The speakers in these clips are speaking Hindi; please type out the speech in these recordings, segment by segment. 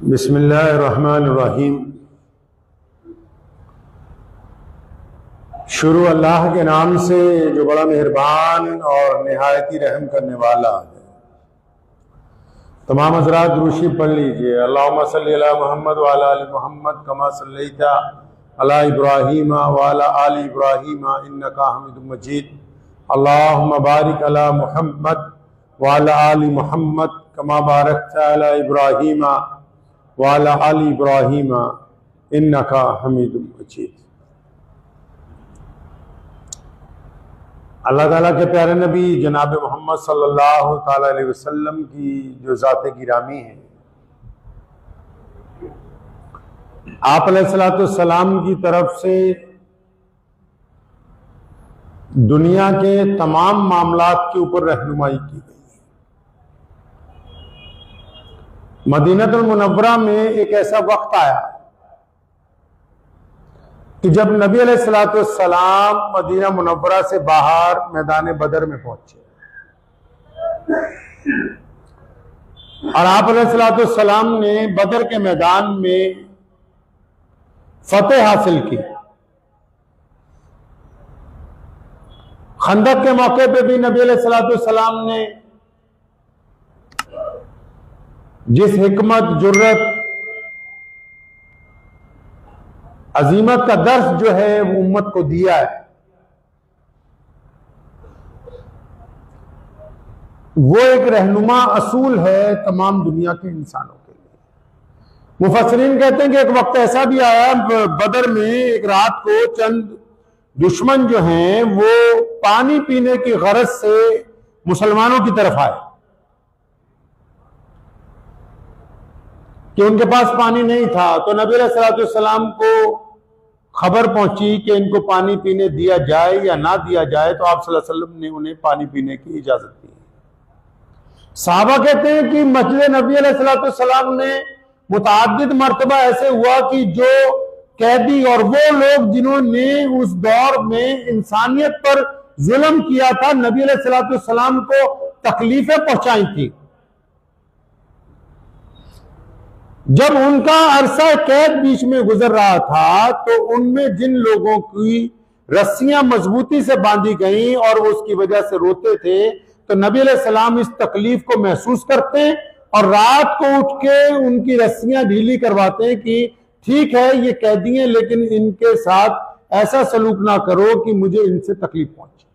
बिस्मिल्लाहिर्रहमानिर्रहीम। शुरू अल्लाह के नाम से जो बड़ा मेहरबान और निहायती रहम करने वाला है। तमाम हज़रात दुरूशी पढ़ लीजिए। अल्लाहुम्मा सल्ली अला मुहम्मद व अला आलि मुहम्मद कमा सल्लैता अला इब्राहीम व अला आलि इब्राहीम इन्नका हमीदुम मजीद। अल्लाहुम्मा बारिक अला मुहम्मद व अला आलि मुहम्मद कमा बारकता अला इब्राहीम व अला आलि इब्राहीम इन्नका हमीदुम मजीद। अल्लाह ताला के प्यारे नबी जनाब मोहम्मद सल्लल्लाहु ताला अलैहि वसल्लम की जो ज़ात गिरामी है, आप अलैहिस्सलाम की तरफ से दुनिया के तमाम मामलात के ऊपर रहनुमाई की गई है। मदीनतुल मुनव्वरा में एक ऐसा वक्त आया कि जब नबी अलैहिस्सलाम मदीना मुनव्वरा से बाहर मैदान बदर में पहुंचे और आप अलैहिस्सलाम ने बदर के मैदान में फतेह हासिल की। खंदक के मौके पे भी नबी अलैहिस्सलाम ने जिस हिकमत, जुर्रत, अजीमत का दर्स जो है वो उम्मत को दिया है, वो एक रहनुमा असूल है तमाम दुनिया के इंसानों के लिए। मुफस्सिरीन कहते हैं कि एक वक्त ऐसा भी आया बदर में, एक रात को चंद दुश्मन जो हैं वो पानी पीने की गरज से मुसलमानों की तरफ आए कि उनके पास पानी नहीं था। तो नबी अलैहिस्सलाम को खबर पहुंची कि इनको पानी पीने दिया जाए या ना दिया जाए, तो आप सल्लल्लाहु अलैहि वसल्लम ने उन्हें पानी पीने की इजाजत दी। साहबा कहते हैं कि मस्जिद नबी अलैहिस्सलाम ने मुतअद्दिद मर्तबा ऐसे हुआ कि जो कैदी और वो लोग जिन्होंने उस दौर में इंसानियत पर जुल्म किया था, नबी अलैहिस्सलाम को तकलीफें पहुंचाई थी, जब उनका अरसा कैद बीच में गुजर रहा था तो उनमें जिन लोगों की रस्सियां मजबूती से बांधी गईं और वो उसकी वजह से रोते थे, तो नबी अलैहिस्सलाम इस तकलीफ को महसूस करते और रात को उठ के उनकी रस्सियां ढीली करवाते हैं कि ठीक है ये कैदी हैं, लेकिन इनके साथ ऐसा सलूक ना करो कि मुझे इनसे तकलीफ पहुंचे।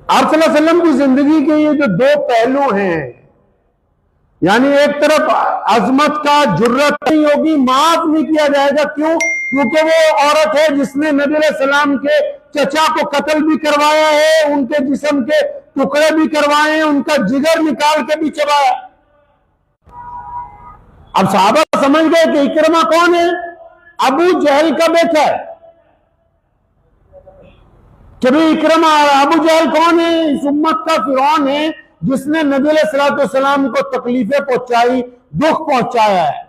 आप सल्लल्लाहु अलैहि वसल्लम की जिंदगी के ये जो दो पहलू हैं, यानी एक तरफ अजमत का, जुर्रत नहीं होगी, माफ नहीं किया जाएगा। क्यों? क्योंकि वो औरत है जिसने नबी अलैहिस्सलाम के चचा को कत्ल भी करवाया है, उनके जिस्म के टुकड़े भी करवाए हैं, उनका जिगर निकाल के भी चबाया। अब साहबा समझ गए कि इकरमा कौन है? अबू जहल का बेटा है। कि भाई इकरमा, अबू जहल कौन है? इस उम्मत का फिरौन है जिसने नबी अलैहिस्सलाम को तकलीफें पहुंचाई, दुख पहुंचाया है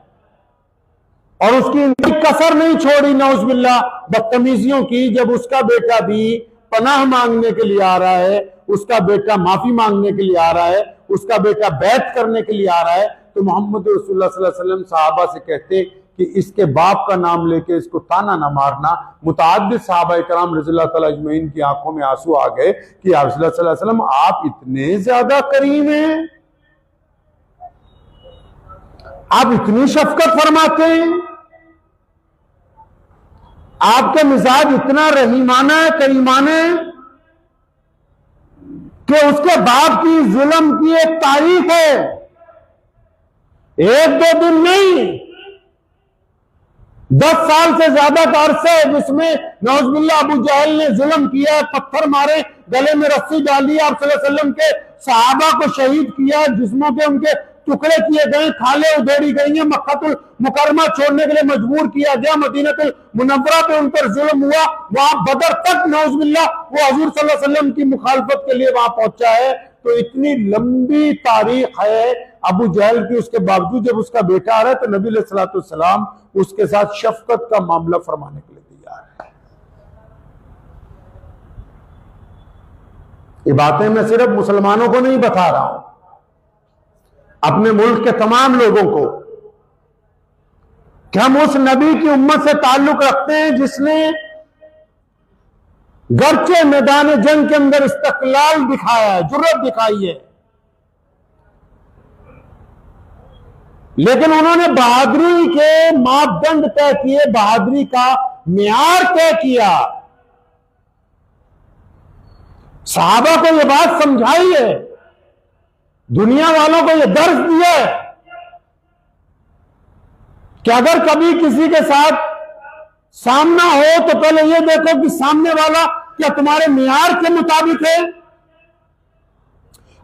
और उसकी कसर नहीं छोड़ी नौज़ुबिल्लाह बदतमीजियों की। जब उसका बेटा भी पनाह मांगने के लिए आ रहा है, उसका बेटा माफी मांगने के लिए आ रहा है, उसका बेटा बैत करने के लिए आ रहा है, तो मोहम्मद रसूलुल्लाह सल्लल्लाहु अलैहि वसल्लम साहबा से कहते कि इसके बाप का नाम लेके इसको ताना ना मारना। मुतअद्दिद सहाबा इकराम रज़ियल्लाहु तआला अजमईन की आंखों में आंसू आ गए कि आप सल्लल्लाहु अलैहि वसल्लम आप इतने ज्यादा करीम हैं, आप इतनी शफकत फरमाते हैं, आपका मिजाज इतना रहीमाना है, करीमाना है कि उसके बाप की जुल्म की एक तारीख है, एक दो दिन नहीं, 10 साल से ज्यादा का अरसा है जिसमें नौज़ुबिल्लाह अबू जहल ने जुल्म किया, पत्थर मारे, गले में रस्सी डाली, आप सल्लल्लाहु अलैहि वसल्लम के सहाबा को शहीद किया, जिस्मों के उनके टुकड़े किए गए, खाले उधेड़ी गई हैं, मक्कातुल मुकर्रमा छोड़ने के लिए मजबूर किया गया, मदीनतुल मुनव्वरा पे उन पर जुल्म हुआ, वहां बदर तक नौज़ुबिल्लाह वो हजूर सल्लल्लाहु अलैहि वसल्लम की मुखालफत के लिए वहां पहुंचा है। तो इतनी लंबी तारीख है अबू जहल की, उसके बावजूद जब उसका बेटा आ रहा है तो नबी अलैहि सलाम उसके साथ शफकत का मामला फरमाने के लिए तैयार है। ये बातें मैं सिर्फ मुसलमानों को नहीं बता रहा हूं, अपने मुल्क के तमाम लोगों को कि हम उस नबी की उम्मत से ताल्लुक रखते हैं जिसने गर्चे मैदान जंग के अंदर इस्तकलाल दिखाया है, जुर्रत दिखाई है, लेकिन उन्होंने बहादुरी के मापदंड तय किए, बहादुरी का मियार तय किया। सहाबा को यह बात समझाई है, दुनिया वालों को यह दर्ज दिया है कि अगर कभी किसी के साथ सामना हो तो पहले यह देखो कि सामने वाला क्या तुम्हारे मियार के मुताबिक है।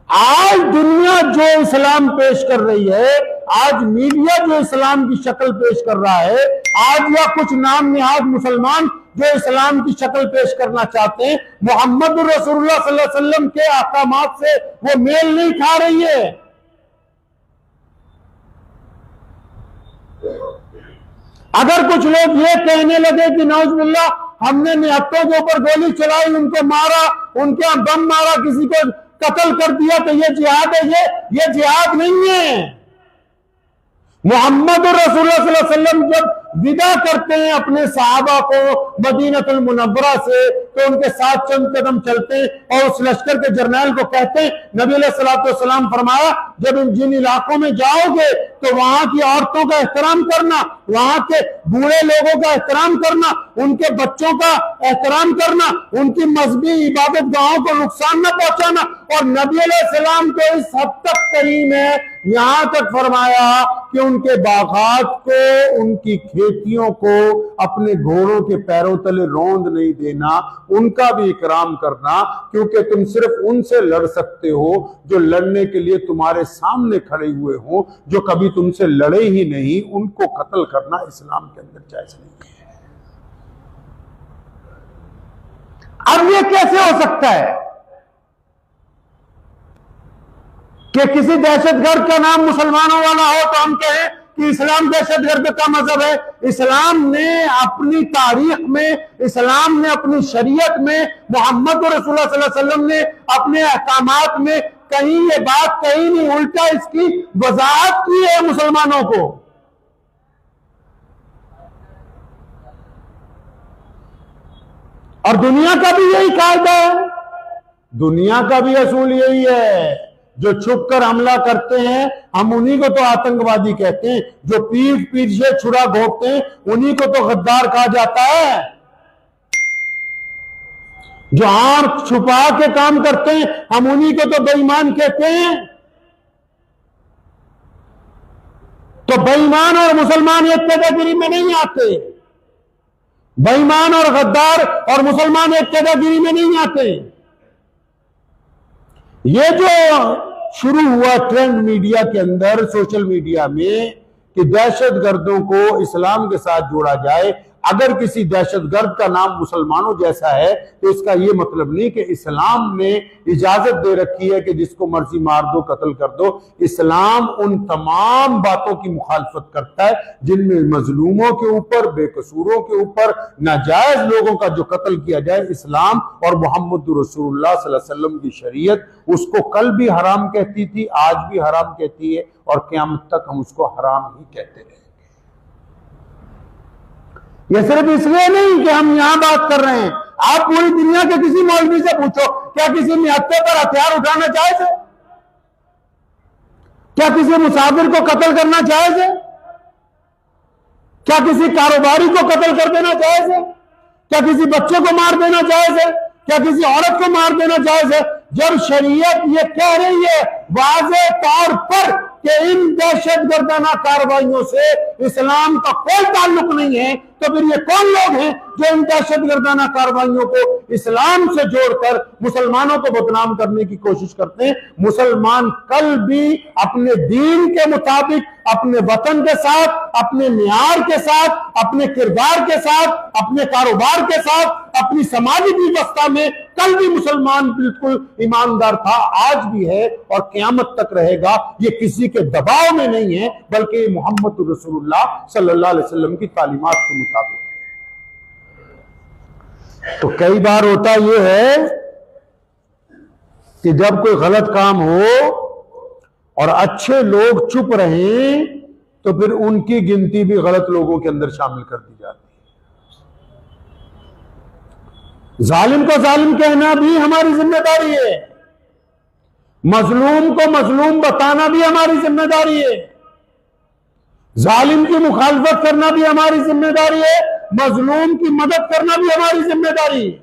आज दुनिया जो इस्लाम पेश कर रही है, आज मीडिया जो इस्लाम की शक्ल पेश कर रहा है, आज या कुछ नाम निहाद मुसलमान जो इस्लाम की शक्ल पेश करना चाहते हैं, मोहम्मद रसूलुल्लाह सल्लल्लाहु अलैहि वसल्लम के अहकामात से वो मेल नहीं खा रही है। अगर कुछ लोग ये कहने लगे कि नौजुबिल्लाह हमने निहत्तों के ऊपर गोली चलाई, उनको मारा, उनके यहां बम मारा, किसी को कत्ल कर दिया, तो ये जिहाद है, ये जिहाद नहीं है। मोहम्मद रसूलुल्लाह सल्लल्लाहु अलैहि वसल्लम जब विदा करते हैं अपने सहाबा को मदीनतुल मुनव्वरा से, तो उनके साथ चंद कदम चलते हैं और उस लश्कर के जर्नैल को कहते हैं, नबी अलैहिस्सलातु वस्सलाम फरमाया, जब जिन इलाकों में जाओगे तो वहां की औरतों का एहतराम करना, वहां के बूढ़े लोगों का एहतराम करना, उनके बच्चों का एहतराम करना, उनकी मजहबी इबादत गाहों को नुकसान न पहुंचाना। और नबी अलैहिस्सलाम को इस हद तक करीम है, यहां तक फरमाया कि उनके बागात को, उनकी खेतियों को अपने घोड़ों के पैरों तले रौंद नहीं देना, उनका भी इकराम करना, क्योंकि तुम सिर्फ उनसे लड़ सकते हो जो लड़ने के लिए तुम्हारे सामने खड़े हुए हो, जो कभी तुमसे लड़े ही नहीं, उनको कत्ल करना इस्लाम के अंदर जायज नहीं है। अब ये कैसे हो सकता है कि किसी दहशतगर्द का नाम मुसलमानों वाला हो तो हम कहें कि इस्लाम दहशतगर्द का मजहब है? इस्लाम ने अपनी तारीख में, इस्लाम ने अपनी शरीयत में, मोहम्मद रसूलुल्लाह सल्लल्लाहु अलैहि वसल्लम ने अपने अहकामात में कहीं ये बात कही नहीं, उल्टा इसकी वजाहत की है मुसलमानों को। और दुनिया का भी यही कायदा है, दुनिया का भी असूल यही है। जो छुप कर हमला करते हैं हम उन्हीं को तो आतंकवादी कहते हैं, जो पीठ पीठ से छुरा घोंपते हैं उन्हीं को तो गद्दार कहा जाता है, जो आंख छुपा के काम करते हैं हम उन्हीं को तो बेईमान कहते हैं। तो बेईमान और मुसलमान एक कैटेगरी में नहीं आते, बेईमान और गद्दार और मुसलमान एक कैटेगरी में नहीं आते। ये जो शुरू हुआ ट्रेंड मीडिया के अंदर, सोशल मीडिया में, कि दहशतगर्दों को इस्लाम के साथ जोड़ा जाए, अगर किसी दहशतगर्द का नाम मुसलमानों जैसा है तो इसका यह मतलब नहीं कि इस्लाम ने इजाजत दे रखी है कि जिसको मर्जी मार दो, कत्ल कर दो। इस्लाम उन तमाम बातों की मुखालफत करता है जिनमें मजलूमों के ऊपर, बेकसूरों के ऊपर, नाजायज लोगों का जो कत्ल किया जाए, इस्लाम और मोहम्मद रसूलुल्लाह सल्लल्लाहु अलैहि वसल्लम की शरीयत उसको कल भी हराम कहती थी, आज भी हराम कहती है और क़यामत तक हम उसको हराम ही कहते रहे। यह सिर्फ इसलिए नहीं कि हम यहां बात कर रहे हैं, आप पूरी दुनिया के किसी मौलवी से पूछो, क्या किसी निहत्थे पर हथियार उठाना जायज है? क्या किसी मुसाफिर को कत्ल करना जायज है? क्या किसी कारोबारी को कत्ल कर देना जायज है? क्या किसी बच्चे को मार देना जायज है? क्या किसी औरत को मार देना जायज है? जब शरीयत ये कह रही है वाज़े तौर पर कि इन दहशतगर्दाना कार्रवाइयों से इस्लाम का कोई ताल्लुक नहीं है, तो फिर ये कौन लोग हैं जो इन दहशतगर्दाना कार्रवाइयों को इस्लाम से जोड़कर मुसलमानों को बदनाम करने की कोशिश करते हैं? मुसलमान कल भी अपने दीन के मुताबिक, अपने वतन के साथ, अपने मियार के साथ, अपने किरदार के साथ, अपने कारोबार के साथ, अपनी समाजी व्यवस्था में कल भी मुसलमान बिल्कुल ईमानदार था, आज भी है और क़यामत तक रहेगा। ये किसी के दबाव में नहीं है, बल्कि मोहम्मद रसूलुल्लाह सल्लल्लाहु अलैहि वसल्लम की तालीमात के मुताबिक है। तो कई बार होता यह है कि जब कोई गलत काम हो और अच्छे लोग चुप रहें तो फिर उनकी गिनती भी गलत लोगों के अंदर शामिल कर दी जाती है। जालिम को जालिम कहना भी हमारी जिम्मेदारी है, मजलूम को मजलूम बताना भी हमारी जिम्मेदारी है, जालिम की मुखालफत करना भी हमारी जिम्मेदारी है, मजलूम की मदद करना भी हमारी जिम्मेदारी है।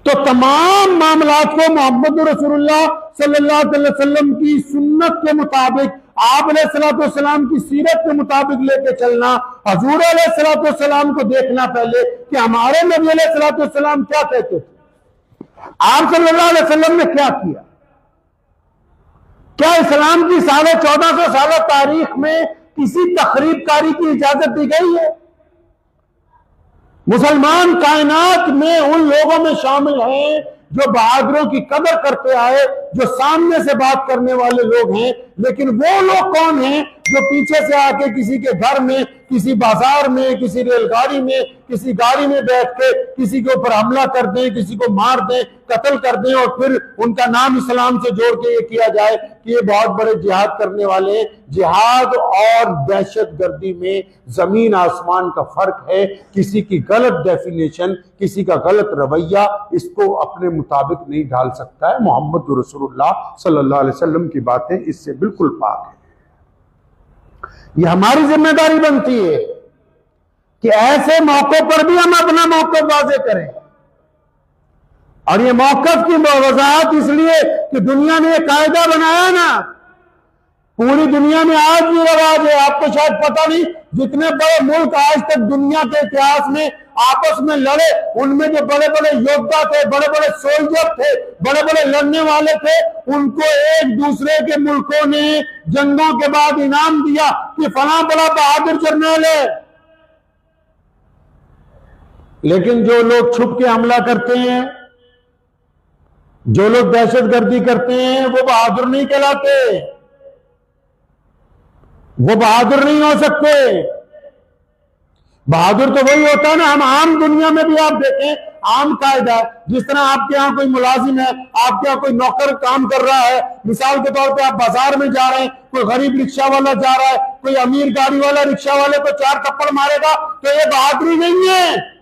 तो तमाम मामलात को मोहम्मद रसूलुल्लाह सल्लल्लाहु अलैहि वसल्लम की सुन्नत के मुताबिक, आप अलैहिस्सलाम की सीरत के मुताबिक लेके चलना, हजूर अलैहिस्सलाम को देखना पहले कि हमारे नबी अलैहिस्सलाम क्या कहते थे, आप सल्लल्लाहु अलैहि वसल्लम ने क्या किया। क्या इस्लाम की 1450 साल तारीख में किसी तखरीबकारी की इजाजत दी गई है? मुसलमान कायनात में उन लोगों में शामिल हैं जो बहादुरों की कदर करते आए, जो सामने से बात करने वाले लोग हैं, लेकिन वो लोग कौन हैं जो पीछे से आके किसी के घर में, किसी बाजार में, किसी रेलगाड़ी में, किसी गाड़ी में बैठ के किसी के ऊपर हमला कर दें, किसी को मार दें, कत्ल कर दें और फिर उनका नाम इस्लाम से जोड़ के ये किया जाए कि ये बहुत बड़े जिहाद करने वाले हैं। जिहाद और दहशतगर्दी में जमीन आसमान का फर्क है। किसी की गलत डेफिनेशन, किसी का गलत रवैया इसको अपने मुताबिक नहीं ढाल सकता है। मोहम्मद रसूलुल्लाह सल्लल्लाहु अलैहि वसल्लम की बातें इससे बिल्कुल पाक है। ये हमारी जिम्मेदारी बनती है कि ऐसे मौकों पर भी हम अपना मौक़िफ़ वाज़ेह करें। और ये मौक़िफ़ की वजाहत इसलिए कि दुनिया ने एक कायदा बनाया ना, पूरी दुनिया में आज भी रवाज है। आपको शायद पता नहीं, जितने बड़े मुल्क आज तक दुनिया के इतिहास में आपस में लड़े, उनमें जो बड़े बड़े योद्धा थे, बड़े बड़े सोल्जर थे, बड़े बड़े लड़ने वाले थे, उनको एक दूसरे के मुल्कों ने जंगों के बाद इनाम दिया कि फला बड़ा बहादुर जर्नल है। लेकिन जो लोग छुप के हमला करते हैं, जो लोग दहशतगर्दी करते हैं, वो बहादुर नहीं कहलाते, वो बहादुर नहीं हो सकते। बहादुर तो वही होता है ना, हम आम दुनिया में भी आप देखें, आम कायदा, जिस तरह आपके यहां कोई मुलाजिम है, आपके यहां कोई नौकर काम कर रहा है, मिसाल के तौर पे आप बाजार में जा रहे हैं, कोई गरीब रिक्शा वाला जा रहा है, कोई अमीर गाड़ी वाला रिक्शा वाले को 4 थप्पड़ मारेगा, तो ये बहादुरी नहीं है,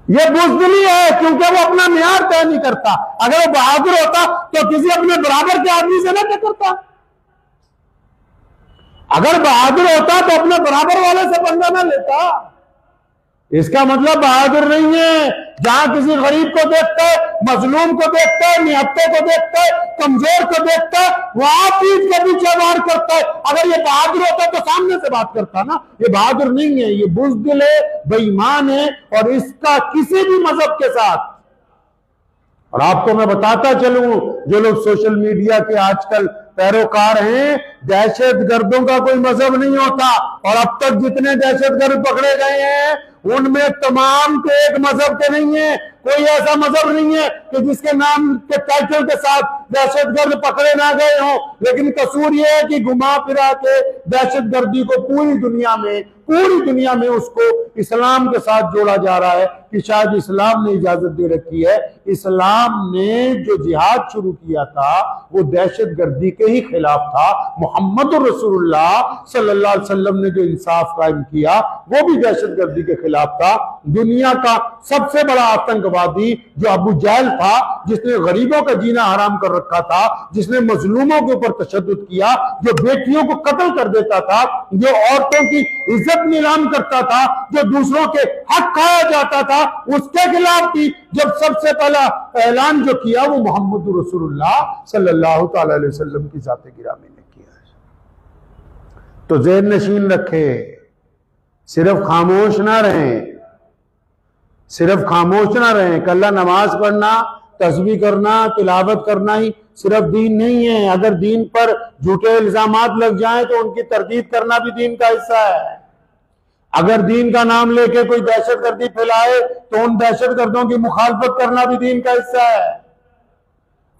ये बुज़दिली है, क्योंकि वो अपना मियार तय नहीं करता। अगर वो बहादुर होता तो किसी अपने बराबर के आदमी से ना टकरता। अगर बहादुर होता तो अपने बराबर वाले से पंगा ना लेता। इसका मतलब बहादुर नहीं है। जहां किसी गरीब को देखता है, मजलूम को देखता है, निहत्ते को देखता है, कमजोर को देखता है, वहां पीठ के पीछे वार करता है। अगर ये बहादुर होता तो सामने से बात करता ना। ये बहादुर नहीं है, ये बुज़दिल है, बेईमान है, और इसका किसी भी मजहब के साथ। और आपको मैं बताता चलूं, जो लोग सोशल मीडिया के आजकल पैरोकार हैं, दहशतगर्दों का कोई मजहब नहीं होता। और अब तक जितने दहशतगर्द पकड़े गए हैं, उनमें तमाम के एक मजहब के नहीं है। कोई ऐसा मजहब नहीं है कि जिसके नाम के टाइटल के साथ दहशतगर्द पकड़े ना गए हों। लेकिन कसूर यह है कि घुमा फिरा के दहशतगर्दी को पूरी दुनिया में उसको इस्लाम के साथ जोड़ा जा रहा है कि शायद इस्लाम ने इजाजत दे रखी है। इस्लाम ने जो जिहाद शुरू किया था वो दहशतगर्दी के ही खिलाफ था। मोहम्मद रसूलुल्लाह सल्लल्लाहु अलैहि वसल्लम ने जो इंसाफ कायम किया वो भी दहशतगर्दी के खिलाफ था। दुनिया का सबसे बड़ा आतंकवादी जो अबू जहल था, जिसने गरीबों का जीना हराम कर रखा था, जिसने मजलूमों के ऊपर तशद्दुद किया, जो बेटियों को कत्ल कर देता था, जो औरतों की इज्जत नीलाम करता था, जो दूसरों के हक खाया जाता था, उसके खिलाफ भी जब सबसे पहला ऐलान जो किया वो मोहम्मद रसूलुल्लाह सल्लल्लाहु अलैहि वसल्लम की जाते गिरामी ने किया। तो ज़हन नशीन रखे, सिर्फ खामोश ना रहें, सिर्फ खामोश ना रहें। कल्ला नमाज पढ़ना, तस्बीह करना, तिलावत करना ही सिर्फ दीन नहीं है। अगर दीन पर झूठे इल्जामात लग जाएं तो उनकी तरदीद करना भी दीन का हिस्सा है। अगर दीन का नाम लेके कोई दहशतगर्दी फैलाए तो उन दहशतगर्दों की मुखालफत करना भी दीन का हिस्सा है।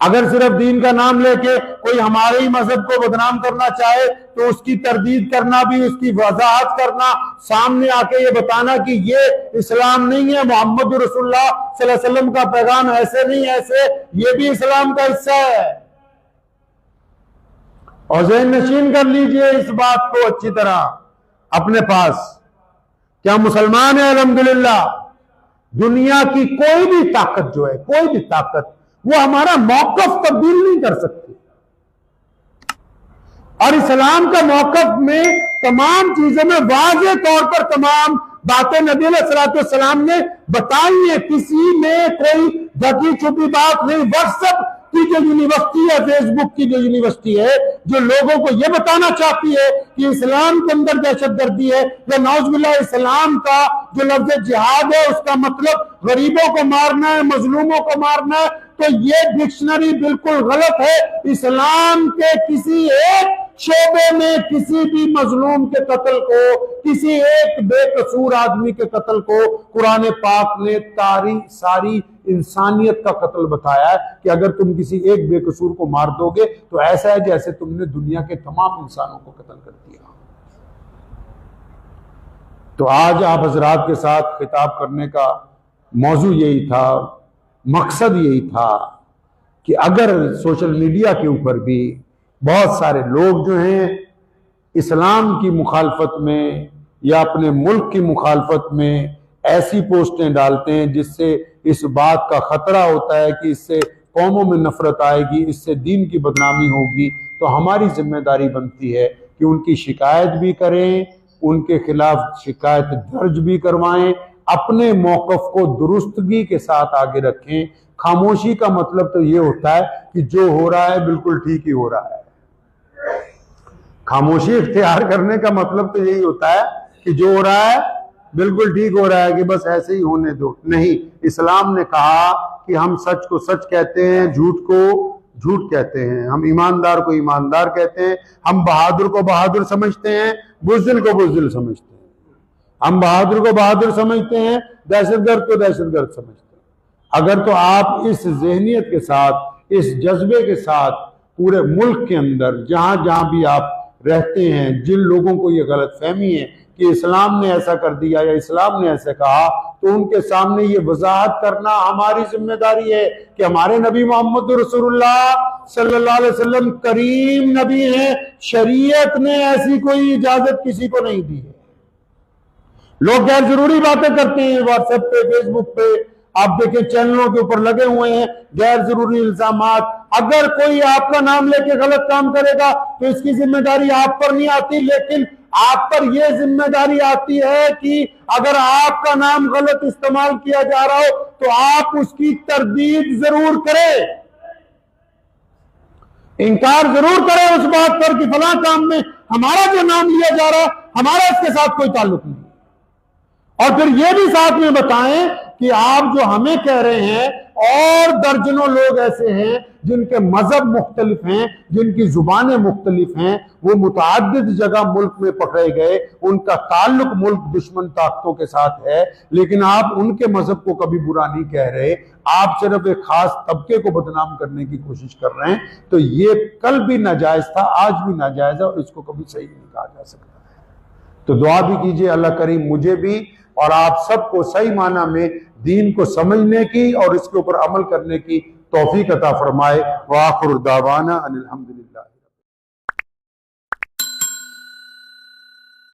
अगर सिर्फ दीन का नाम लेके कोई हमारे ही मजहब को बदनाम करना चाहे तो उसकी तरदीद करना भी, उसकी वजाहत करना, सामने आके ये बताना कि ये इस्लाम नहीं है, मोहम्मद रसूलुल्लाह सल्लल्लाहु अलैहि वसल्लम का पैगाम ऐसे नहीं ऐसे, ये भी इस्लाम का हिस्सा है। और ज़हन नशीन कर लीजिए इस बात को अच्छी तरह अपने पास, क्या मुसलमान है अल्हम्दुलिल्लाह। दुनिया की कोई भी ताकत जो है, कोई भी ताकत, वो हमारा मौकफ तब्दील नहीं कर सकती। और इस्लाम का मौकफ में तमाम चीजों में वाज़ेह तौर पर तमाम बातें नबी अलैहिस्सलाम ने बताई है। किसी में कोई ढकी छुपी बात नहीं। व्हाट्सएप की जो यूनिवर्सिटी है, फेसबुक की जो यूनिवर्सिटी है, जो लोगों को यह बताना चाहती है कि इस्लाम के अंदर दहशतगर्दी है, या नौजुबिल्लाह इस्लाम का जो लफ्ज़ जिहाद है उसका मतलब गरीबों को मारना है, मजलूमों को मारना है, तो ये डिक्शनरी बिल्कुल गलत है। इस्लाम के किसी एक शोबे में किसी भी मजलूम के कत्ल को, किसी एक बेकसूर आदमी के कत्ल को कुरान पाक ने सारी इंसानियत का कत्ल बताया है कि अगर तुम किसी एक बेकसूर को मार दोगे तो ऐसा है जैसे तुमने दुनिया के तमाम इंसानों को कत्ल कर दिया। तो आज आप हजरात के साथ खिताब करने का मौजू यही था, मकसद यही था कि अगर सोशल मीडिया के ऊपर भी बहुत सारे लोग जो हैं इस्लाम की मुखालफत में या अपने मुल्क की मुखालफत में ऐसी पोस्टें डालते हैं जिससे इस बात का खतरा होता है कि इससे कौमों में नफरत आएगी, इससे दीन की बदनामी होगी, तो हमारी जिम्मेदारी बनती है कि उनकी शिकायत भी करें, उनके खिलाफ शिकायत दर्ज भी करवाएं, अपने मौकफ को दुरुस्तगी के साथ आगे रखें। खामोशी का मतलब तो ये होता है कि जो हो रहा है बिल्कुल ठीक ही हो रहा है। खामोशी इख्तियार करने का मतलब तो यही होता है कि जो हो रहा है बिल्कुल ठीक हो रहा है, कि बस ऐसे ही होने दो। नहीं, इस्लाम ने कहा कि हम सच को सच कहते हैं, झूठ को झूठ कहते हैं, हम ईमानदार को ईमानदार कहते हैं, हम बहादुर को बहादुर समझते हैं, बुज़दिल को बुज़दिल समझते हैं, हम बहादुर को बहादुर समझते हैं, दहशतगर्द को दहशतगर्द समझते हैं। अगर तो आप इस ज़हनियत के साथ, इस जज्बे के साथ पूरे मुल्क के अंदर जहां जहां भी आप रहते हैं, जिन लोगों को ये गलत फहमी है कि इस्लाम ने ऐसा कर दिया या इस्लाम ने ऐसे कहा, तो उनके सामने ये वजाहत करना हमारी जिम्मेदारी है कि हमारे नबी मोहम्मद रसूलुल्लाह सल्लल्लाहु अलैहि वसल्लम करीम नबी हैं, शरीयत ने ऐसी कोई इजाजत किसी को नहीं दी है। लोग गैर जरूरी बातें करते हैं व्हाट्सएप पे, फेसबुक पे, आप देखें चैनलों के ऊपर लगे हुए हैं गैर जरूरी इल्जामात। अगर कोई आपका नाम लेके गलत काम करेगा तो इसकी जिम्मेदारी आप पर नहीं आती, लेकिन आप पर यह जिम्मेदारी आती है कि अगर आपका नाम गलत इस्तेमाल किया जा रहा हो तो आप उसकी तरदीद जरूर करें, इनकार जरूर करें उस बात पर कि फलां काम में हमारा जो नाम लिया जा रहा है हमारा इसके साथ कोई ताल्लुक नहीं। और फिर यह भी साथ में बताएं कि आप जो हमें कह रहे हैं, और दर्जनों लोग ऐसे हैं जिनके मजहब मुख्तलिफ हैं, जिनकी जुबानें मुख्तलिफ हैं, वो मुतअद्दिद जगह मुल्क में पकड़े गए, उनका ताल्लुक मुल्क दुश्मन ताकतों के साथ है, लेकिन आप उनके मजहब को कभी बुरा नहीं कह रहे, आप सिर्फ एक खास तबके को बदनाम करने की कोशिश कर रहे हैं। तो ये कल भी नाजायज था, आज भी नाजायज है, और इसको कभी सही नहीं कहा जा सकता है। तो दुआ भी कीजिए अल्लाह करीम मुझे भी और आप सबको सही माना में दीन को समझने की और इसके ऊपर अमल करने की तौफीक अता फरमाए। व आखिर दावाना अनिल हम्दुलिल्लाह।